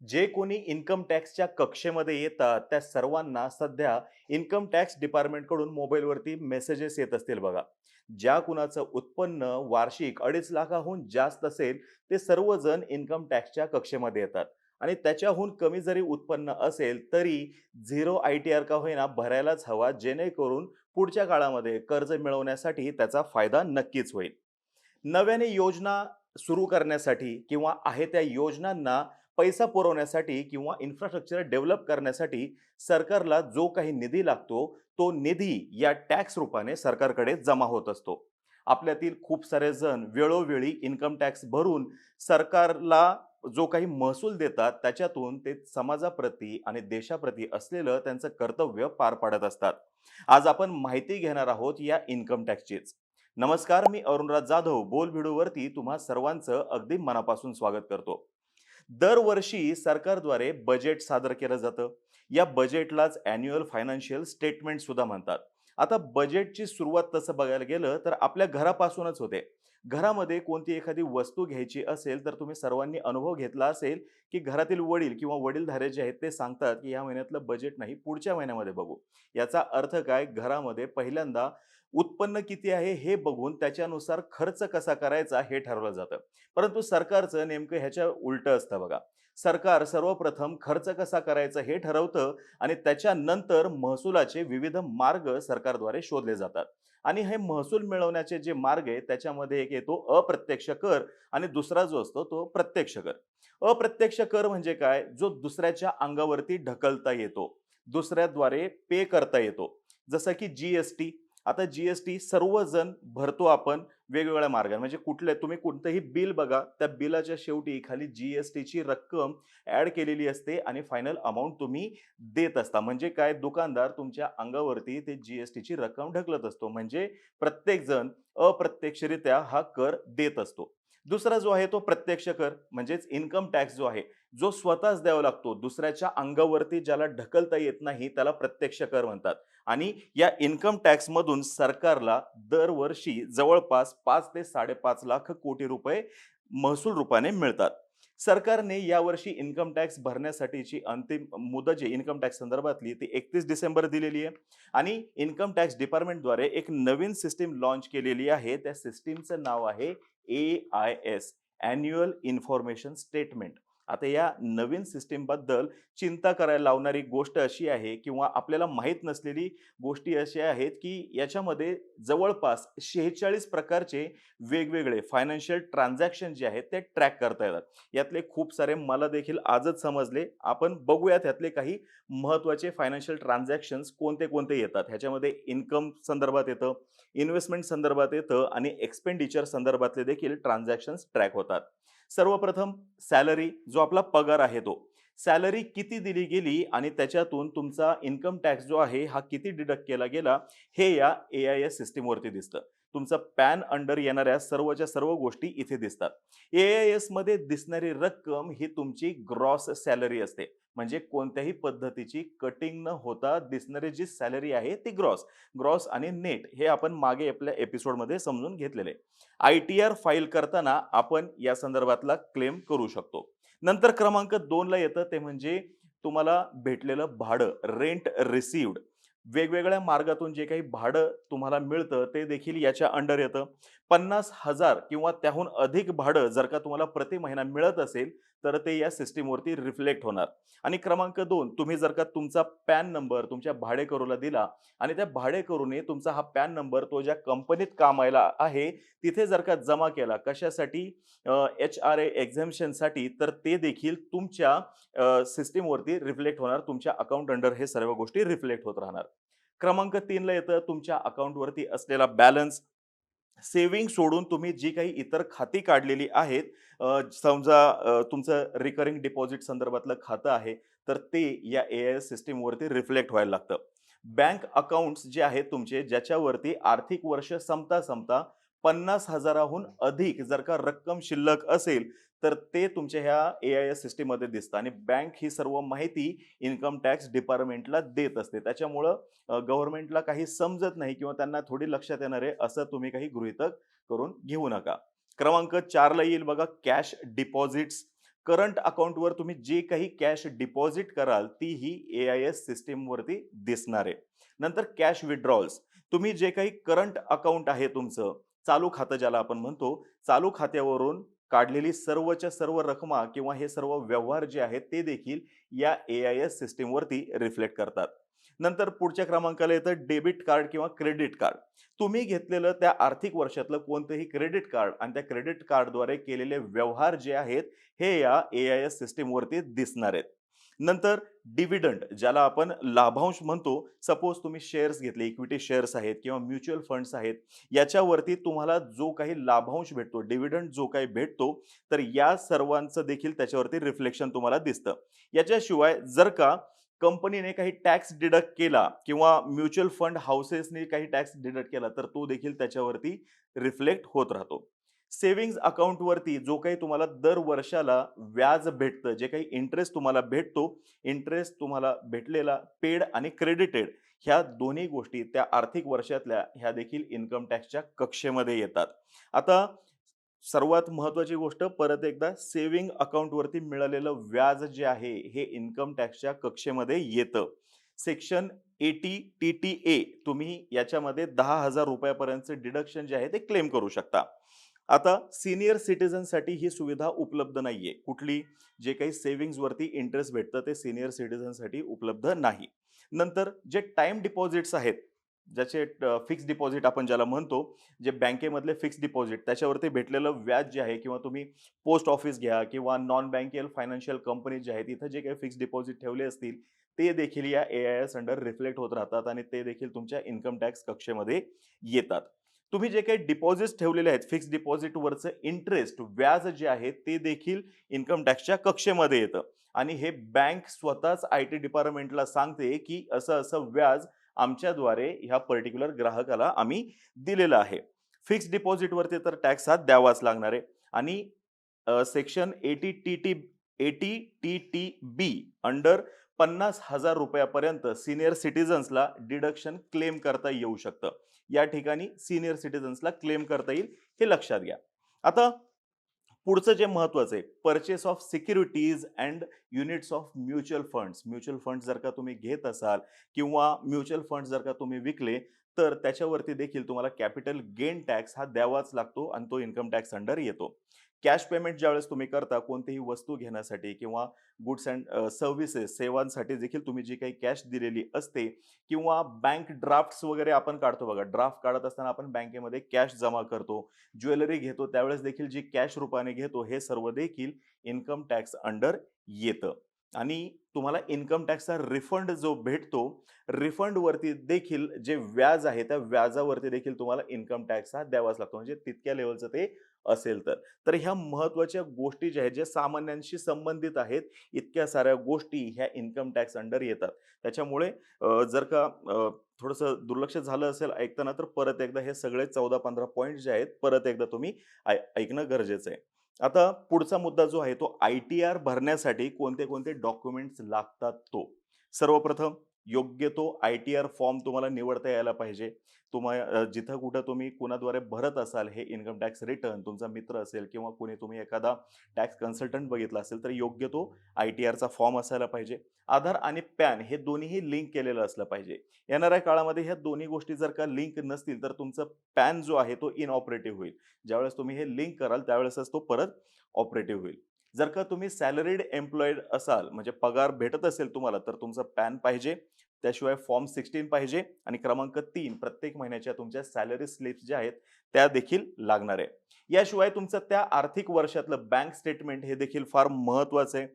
जे कोणी इन्कम टॅक्सच्या कक्षेमध्ये येतात त्या सर्वांना सध्या इन्कम टॅक्स डिपार्टमेंटकडून मोबाईलवरती मेसेजेस येत असतील बघा. ज्या कुणाचं उत्पन्न वार्षिक 2.5 लाखाहून जास्त असेल ते सर्वजण इन्कम टॅक्सच्या कक्षेमध्ये येतात. आणि त्याच्याहून कमी जरी उत्पन्न असेल तरी झिरो आय टी आर का होईना भरायलाच हवा, जेणेकरून पुढच्या काळामध्ये कर्ज मिळवण्यासाठी त्याचा फायदा नक्कीच होईल. नव्याने योजना सुरू करण्यासाठी किंवा आहे त्या योजनांना पैसा पुरवण्यासाठी किंवा इन्फ्रास्ट्रक्चर डेव्हलप करण्यासाठी सरकारला जो काही निधी लागतो तो निधी या टॅक्स रूपाने सरकारकडे जमा होत असतो. आपल्यातील खूप सारे जण वेळोवेळी इन्कम टॅक्स भरून सरकारला जो काही महसूल देतात त्याच्यातून ते समाजाप्रती आणि देशाप्रती असलेलं त्यांचं कर्तव्य पार पाडत असतात. आज आपण माहिती घेणार आहोत या इन्कम टॅक्सचीच. नमस्कार, मी अरुणराज जाधव बोलभिडूवरती तुम्हा सर्वांचं अगदी मनापासून स्वागत करतो. दरवर्षी सरकारद्वारे बजेट सादर केलं जातं. या बजेटलाच अॅन्युअल फायनान्शियल स्टेटमेंट सुद्धा म्हणतात. आता बजेटची सुरुवात तसं बघायला गेलं तर आपल्या घरापासूनच होते. घरामध्ये कोणती एखादी वस्तू घ्यायची असेल तर तुम्ही सर्वांनी अनुभव घेतला असेल, की घरातील वडील किंवा वडीलधारे जे आहेत ते सांगतात, की या महिन्यातलं बजेट नाही, पुढच्या महिन्यामध्ये बघू. याचा अर्थ काय? घरामध्ये पहिल्यांदा उत्पन्न किती आहे हे बघून त्याच्यानुसार खर्च कसा करायचा हे ठरवलं जातं. परंतु सरकारचं नेमकं ह्याच्या उलटं असतं बघा. सरकार सर्वप्रथम खर्च कसा करायचा हे ठरवतं आणि त्याच्यानंतर महसुलाचे विविध मार्ग सरकारद्वारे शोधले जातात. आणि हे महसूल मिळवण्याचे जे मार्ग आहे त्याच्यामध्ये एक येतो अप्रत्यक्ष कर आणि दुसरा जो असतो तो प्रत्यक्ष कर. अप्रत्यक्ष कर म्हणजे काय? जो दुसऱ्याच्या अंगावरती ढकलता येतो, दुसऱ्याद्वारे पे करता येतो. जसं की जी. आता जी सर्वजण भरतो आपण वेगवेगळ्या मार्गाने. म्हणजे कुठले तुम्ही कोणतंही बिल बघा, त्या बिलाच्या शेवटी खाली जी रक्कम ॲड केलेली असते आणि फायनल अमाउंट तुम्ही देत असता. म्हणजे काय? दुकानदार तुमच्या अंगावरती ते जी रक्कम ढकलत असतो. म्हणजे प्रत्येकजण अप्रत्यक्षरित्या हा कर देत असतो. दुसरा जो आहे तो प्रत्यक्ष कर म्हणजेच इन्कम टॅक्स जो आहे, जो स्वतःच द्यावा लागतो. दुसऱ्याच्या अंगावरती ज्याला ढकलता येत नाही त्याला प्रत्यक्ष कर म्हणतात. आणि या इन्कम टॅक्समधून सरकारला दरवर्षी जवळपास 5 ते 5.5 लाख कोटी रुपये महसूल रूपाने मिळतात. सरकारने यावर्षी इन्कम टॅक्स भरण्यासाठीची अंतिम मुदत जी इन्कम टॅक्स संदर्भातली ती 31 डिसेंबर दिलेली आहे. आणि इन्कम टॅक्स डिपार्टमेंटद्वारे एक नवीन सिस्टीम लॉन्च केलेली आहे. त्या सिस्टीमचं नाव आहे AIS, अॅन्युअल इन्फॉर्मेशन स्टेटमेंट. आता या नवीन सिस्टीमबद्दल चिंता करायला लावणारी गोष्ट अशी आहे किंवा आपल्याला माहीत नसलेली गोष्टी अशा आहेत, की याच्यामध्ये जवळपास 46 प्रकारचे वेगवेगळे फायनान्शियल ट्रान्झॅक्शन जे आहेत ते ट्रॅक करता येतात. यातले खूप सारे मला देखील आजच समजले. आपण बघूया त्यातले काही महत्त्वाचे फायनान्शियल ट्रान्झॅक्शन्स कोणते-कोणते येतात. ह्याच्यामध्ये इन्कम संदर्भात येतं, इन्व्हेस्टमेंट संदर्भात येतं आणि एक्सपेंडिचर संदर्भातले देखील ट्रान्झॅक्शन्स ट्रॅक होतात. सर्वप्रथम सॅलरी जो आपला पगार आहे तो. सॅलरी किती दिली गेली आणि त्याच्यातून तुमचा इन्कम टॅक्स जो आहे हा किती डिडक्ट केला गेला हे या AIS सिस्टीमवरती दिसतं. तुमचं पॅन अंडर येणाऱ्या सर्वच्या सर्व गोष्टी इथे दिसतात. AIS मध्ये दिसणारी रक्कम ही तुमची ग्रॉस सॅलरी असते. म्हणजे कोणत्याही पद्धतीची कटिंग न होता दिसणारी जी सॅलरी आहे ती ग्रॉस. ग्रॉस आणि नेट हे आपण मागे आपल्या एपिसोडमध्ये समजून घेतलेले आहे. ITR फाईल करताना आपण या संदर्भातला क्लेम करू शकतो. नंतर क्रमांक 2 ला येतं ते म्हणजे तुम्हाला भेटलेलं भाडं, रेंट रिसीव्हड. वेगवेगळ्या मार्गातून जे काही भाडं तुम्हाला मिळतं ते देखील याच्या अंडर येतं. 50,000 किंवा त्याहून अधिक भाडं जर का तुम्हाला प्रति महिना मिळत असेल, तर ते या सिस्टमवरती रिफ्लेक्ट होणार. आणि क्रमांक 2 तुम्ही जर का तुमचा पॅन नंबर तुमच्या भाडेकरूला दिला आणि त्या भाडेकरूने तुमचा हा पॅन नंबर तो ज्या कंपनीत कामाला आहे तिथे जर का जमा केला कशासाठी? HRA एक्झम्पशनसाठी, तर ते देखील तुमच्या सिस्टमवरती रिफ्लेक्ट होणार. तुमच्या अकाउंट अंडर हे सर्व गोष्टी रिफ्लेक्ट होत राहणार. क्रमांक 3 ला येतं तुमच्या अकाउंटवरती असलेला बॅलन्स. सेव्हिंग सोडून तुम्ही जी काही इतर खाती काढलेली आहेत, समजा तुमचं रिकरिंग डिपॉझिट संदर्भातलं खातं आहे, तर ते या AIS सिस्टमवरती रिफ्लेक्ट व्हायला लागतं. बँक अकाउंट्स जे आहेत तुमचे ज्याच्यावरती आर्थिक वर्ष संपता-संपता 50,000 हून अधिक जर का रक्कम शिल्लक असेल, तर ते तुमच्या ह्या AIS सिस्टममध्ये दिसतं आणि बँक ही सर्व माहिती इन्कम टॅक्स डिपार्टमेंटला देत असते. त्याच्यामुळं गव्हर्नमेंटला काही समजत नाही किंवा त्यांना थोडी लक्षात येणार आहे असं तुम्ही काही गृहीतक करून घेऊ नका. क्रमांक 4 ला येईल बघा कॅश डिपॉझिट्स. करंट अकाउंटवर तुम्ही जे काही कॅश डिपॉझिट कराल ती ही ए-आय-एस सिस्टमवरती दिसणार आहे. नंतर कॅश विथड्रॉवल्स. तुम्ही जे काही करंट अकाउंट आहे तुमचं, चालू खातं ज्याला आपण म्हणतो, चालू खात्यावरून काढलेली सर्वच्या सर्व रकमा किंवा हे सर्व व्यवहार जे आहेत ते देखील या ए-आय-एस सिस्टमवरती रिफ्लेक्ट करतात. नंतर पुढच्या क्रमांकाला येतं डेबिट कार्ड किंवा क्रेडिट कार्ड. तुम्ही घेतलेलं त्या आर्थिक वर्षातलं कोणतंही क्रेडिट कार्ड आणि त्या क्रेडिट कार्डद्वारे केलेले व्यवहार जे आहेत हे या ए-आय-एस सिस्टमवरती दिसणार आहेत. नंतर डिव्हिडंड ज्याला आपण लाभांश म्हणतो. सपोज तुम्ही शेअर्स घेतले, इक्विटी शेअर्स आहेत किंवा म्युच्युअल फंड्स आहेत, याच्यावरती तुम्हाला जो काही लाभांश भेटतो, डिव्हिडंड जो काही भेटतो, तर या सर्वांचं देखील त्याच्यावरती रिफ्लेक्शन तुम्हाला दिसतं. याच्याशिवाय जर का कंपनीने काही टॅक्स डिडक्ट केला किंवा म्युच्युअल फंड हाऊसेसने काही टॅक्स डिडक्ट केला, तर तो देखील त्याच्यावरती रिफ्लेक्ट होत राहतो. सेव्हिंग्ज अकाउंटवरती जो काही तुम्हाला दर वर्षाला व्याज भेटतं, जे काही इंटरेस्ट तुम्हाला भेटतो, इंटरेस्ट तुम्हाला भेटलेला पेड आणि क्रेडिटेड ह्या दोन्ही गोष्टी त्या आर्थिक वर्षातल्या ह्या देखील इन्कम टॅक्सच्या कक्षेमध्ये येतात. आता सर्वात महत्त्वाची गोष्ट परत एकदा सेव्हिंग अकाउंटवरती मिळालेलं व्याज जे आहे हे इन्कम टॅक्सच्या कक्षेमध्ये येतं. सेक्शन 80 टी-टी-ए तुम्ही याच्यामध्ये ₹10,000 पर्यंतचे डिडक्शन जे आहे ते क्लेम करू शकता. आता सीनियर सिटिझनसाठी ही सुविधा उपलब्ध नाहीये. कुठली? जे काही सेव्हिंग्जवरती इंटरेस्ट भेटतं ते सीनियर सिटिझनसाठी उपलब्ध नाही. नंतर जे टाईम डिपॉझिट्स आहेत, ज्याचे फिक्स डिपॉझिट आपण ज्याला म्हणतो, जे बँकेमधले फिक्स डिपॉझिट त्याच्यावरती भेटलेलं व्याज जे आहे किंवा तुम्ही पोस्ट ऑफिस घ्या किंवा नॉन बँकिंग फायनान्शियल कंपनी जे आहेत, इथं जे काही फिक्स डिपॉझिट ठेवले असतील, ते देखील या ए-आय-एस अंडर रिफ्लेक्ट होत राहतात आणि ते देखील तुमच्या इन्कम टॅक्स कक्षेमध्ये येतात. तुम्ही जे काही डिपॉझिट्स ठेवलेले आहेत, फिक्स डिपॉझिटवरचं इंटरेस्ट, व्याज जे आहे ते देखील इन्कम टॅक्सच्या कक्षेमध्ये येतं आणि हे बँक स्वतःच आय-टी डिपार्टमेंटला सांगते, की असं-असं व्याज आमच्याद्वारे ह्या पर्टिक्युलर ग्राहकाला आम्ही दिलेलं आहे. फिक्स्ड डिपॉझिटवरती तर टॅक्स हा द्यावाच लागणार आहे आणि सेक्शन 80 टी-टी-बी अंडर ₹50,000 पर्यंत सीनियर सिटिझन्सला डिडक्शन क्लेम करता येऊ शकतं. या ठिकाणी सीनियर सिटिझन्सला क्लेम करता येईल, हे लक्षात घ्या. आता पुढचं जे महत्वाचं आहे, purchase of securities and units of mutual funds. Mutual fund जर का तुम्ही घेत असाल किंवा म्युच्युअल फंड जर का तुम्ही विकले, तर त्याच्यावरती देखील तुम्हाला कॅपिटल गेन टॅक्स हा द्यावाच लागतो आणि तो इन्कम टॅक्स अंडर येतो. कॅश पेमेंट ज्यावेळेस तुम्ही करता कोणतीही वस्तू घेण्यासाठी किंवा गुड्स अँड सर्व्हिसेस सेवांसाठी देखील तुम्ही जी काही कॅश दिलेली असते किंवा बँक ड्राफ्ट्स वगैरे आपण काढतो बघा. ड्राफ्ट काढत असताना आपण बँकेमध्ये कॅश जमा करतो. ज्वेलरी घेतो त्यावेळेस देखील जी कॅश रूपाने घेतो, हे सर्व देखील इन्कम टॅक्स अंडर येतं. आणि तुम्हाला इन्कम टॅक्सचा रिफंड जो भेटतो, रिफंडवरती देखील जे व्याज आहे, त्या व्याजावरती देखील तुम्हाला इन्कम टॅक्स हा द्यावाच लागतो. म्हणजे तितक्या लेव्हलचं ते असेल तर. तर ह्या महत्त्वाच्या गोष्टी ज्या आहेत, ज्या सामान्यांशी संबंधित आहेत, इतक्या साऱ्या गोष्टी ह्या इन्कम टॅक्स अंडर येतात. त्याच्यामुळे जर का थोडंसं दुर्लक्ष झालं असेल ऐकताना, तर परत एकदा हे सगळे 14-15 पॉइंट जे आहेत, परत एकदा तुम्ही ऐकणं गरजेचं आहे. आता पुढचा मुद्दा जो आहे तो आय-टी-आर भरण्यासाठी कोणते-कोणते डॉक्युमेंट्स लागतात तो. सर्वप्रथम योग्य तो आय-टी-आर फॉर्म तुम्हाला निवडता यायला पाहिजे. जिथं कुठं तुम्ही कुणाद्वारे भरत असाल हे इन्कम टॅक्स रिटर्न, तुमचा मित्र असेल किंवा कोणी तुम्ही एखादा टॅक्स कन्सल्टंट बघितला असेल, तर योग्य तो आय-टी-आरचा फॉर्म असायला पाहिजे. आधार आणि पॅन हे दोन्हीही लिंक केलेलं असलं पाहिजे. येणाऱ्या काळामध्ये ह्या दोन्ही गोष्टी जर का लिंक नसतील, तर तुमचा पॅन जो आहे तो इनऑपरेटिव्ह होईल. ज्यावेळेस तुम्ही हे लिंक कराल त्यावेळेसच तो परत ऑपरेटिव्ह होईल. जर का तुम्ही सॅलरीड एम्प्लॉईड असाल, म्हणजे पगार भेटत असेल तुम्हाला, तर तुमचा पॅन पाहिजे. त्याशिवाय फॉर्म 16 पाहिजे आणि क्रमांक 3 प्रत्येक महिन्याच्या तुमच्या सॅलरी स्लिप्स ज्या आहेत त्या देखील लागणार आहे. याशिवाय तुमचं त्या आर्थिक वर्षातलं बँक स्टेटमेंट हे देखील फार महत्त्वाचं आहे.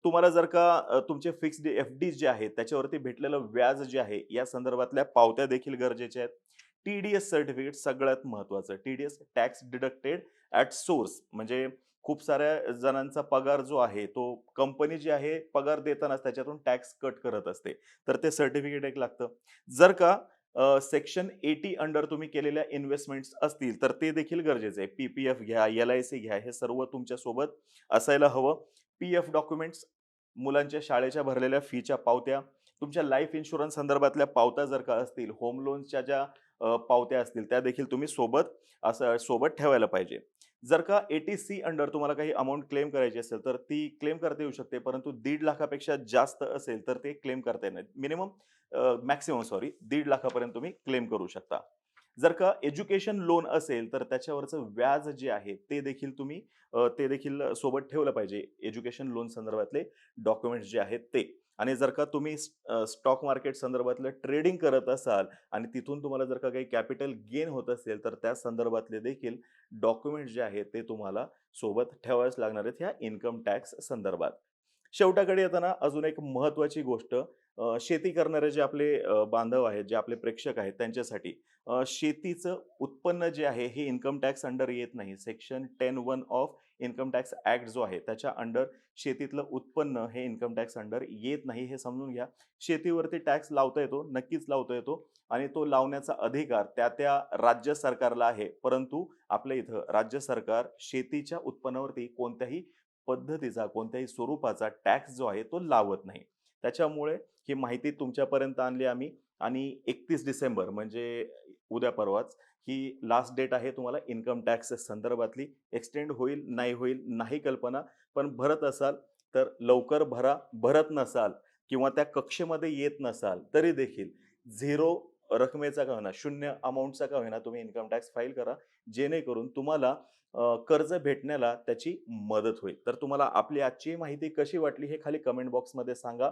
तुम्हाला जर का तुमचे फिक्स्ड एफ-डी जे आहेत त्याच्यावरती भेटलेलं व्याज जे आहे या संदर्भातल्या पावत्या देखील गरजेच्या आहेत. टी-डी-एस सर्टिफिकेट सगळ्यात महत्त्वाचं. TDS tax deducted at source, म्हणजे खूप साऱ्या जणांचा पगार जो आहे तो कंपनी जी आहे पगार देतानाच त्याच्यातून टॅक्स कट करत असते. तर ते सर्टिफिकेट एक लागतं. जर का सेक्शन 80 अंडर तुम्ही केलेल्या इन्व्हेस्टमेंट्स असतील, तर ते देखील गरजेचं आहे. पी-पी-एफ घ्या, एल-आय-सी घ्या, हे सर्व तुमच्या सोबत असायला हवं. पी-एफ डॉक्युमेंट्स, मुलांच्या शाळेच्या भरलेल्या फीच्या पावत्या, तुमच्या लाईफ इन्शुरन्स संदर्भातल्या पावत्या जर का असतील, होम लोन्सच्या ज्या पावत्या असतील त्या देखील तुम्ही सोबत ठेवायला पाहिजे. जर का ए-टी-सी अंडर तुम्हाला काही अमाउंट क्लेम करायची असेल, तर ती क्लेम करता येऊ शकते. परंतु 1.5 लाखापेक्षा जास्त असेल, तर ते क्लेम करता येणार नाही. मॅक्सिमम सॉरी 1.5 लाखापर्यंत तुम्ही क्लेम करू शकता. जर का एज्युकेशन लोन असेल, तर त्याच्यावरचं व्याज जे आहे ते देखील सोबत ठेवलं पाहिजे. एज्युकेशन लोन संदर्भातले डॉक्युमेंट्स जे आहेत ते. आणि जर का तुम्ही स्टॉक मार्केट संदर्भातलं ट्रेडिंग करत असाल आणि तिथून तुम्हाला जर का काही कॅपिटल गेन होत असेल, तर त्या संदर्भातले देखील डॉक्युमेंट्स जे आहेत ते तुम्हाला सोबत ठेवावेच लागणार आहेत ह्या इन्कम टॅक्स संदर्भात. शेवटाकडे येताना अजून एक महत्त्वाची गोष्ट शेती करणारे जे आपले बांधव आहेत, जे आपले प्रेक्षक आहेत त्यांच्यासाठी शेतीचं उत्पन्न जे आहे हे इन्कम टॅक्स अंडर येत नाही. Section 10(1) of income tax act जो आहे त्याच्या अंडर शेतीतलं उत्पन्न हे इन्कम टॅक्स अंडर येत नाही हे समजून घ्या. शेतीवरती टॅक्स लावता येतो, नक्कीच लावता येतो आणि तो लावण्याचा अधिकार त्या राज्य सरकारला आहे. परंतु आपल्या इथं राज्य सरकार शेतीच्या उत्पन्नावरती कोणत्याही पद्धतीचा, कोणत्याही स्वरूपाचा टॅक्स जो आहे तो लावत नाही. त्याच्यामुळे ही माहिती तुमच्यापर्यंत आणली आम्ही आणि 31 डिसेंबर म्हणजे उद्या परवाच ही लास्ट डेट आहे तुम्हाला इन्कम टॅक्स संदर्भातली. एक्सटेंड होईल, नाही होईल, नाही कल्पना. पण भरत असाल तर लवकर भरा. भरत नसाल किंवा त्या कक्षेमध्ये येत नसाल तरी देखील 0 रकमेचा का होईना, 0 अमाउंटचा का होईना तुम्ही इन्कम टॅक्स फाईल करा. जेणेकरून तुम्हाला कर्ज भेटण्याला त्याची मदत होईल. तर तुम्हाला आपली आजची माहिती कशी वाटली हे खाली कमेंट बॉक्समध्ये सांगा.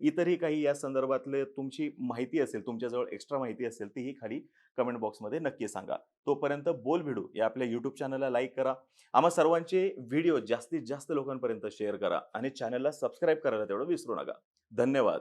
इतरही काही या संदर्भातले तुमची माहिती असेल, तुमच्याजवळ एक्स्ट्रा माहिती असेल, तीही खाली कमेंट बॉक्समध्ये नक्की सांगा. तोपर्यंत बोलभिडू या आपल्या YouTube चॅनलला लाईक करा. आम्हा सर्वांचे व्हिडिओ जास्तीत जास्त लोकांपर्यंत शेअर करा आणि चॅनलला सबस्क्राईब करायला तेवढं विसरू नका. धन्यवाद.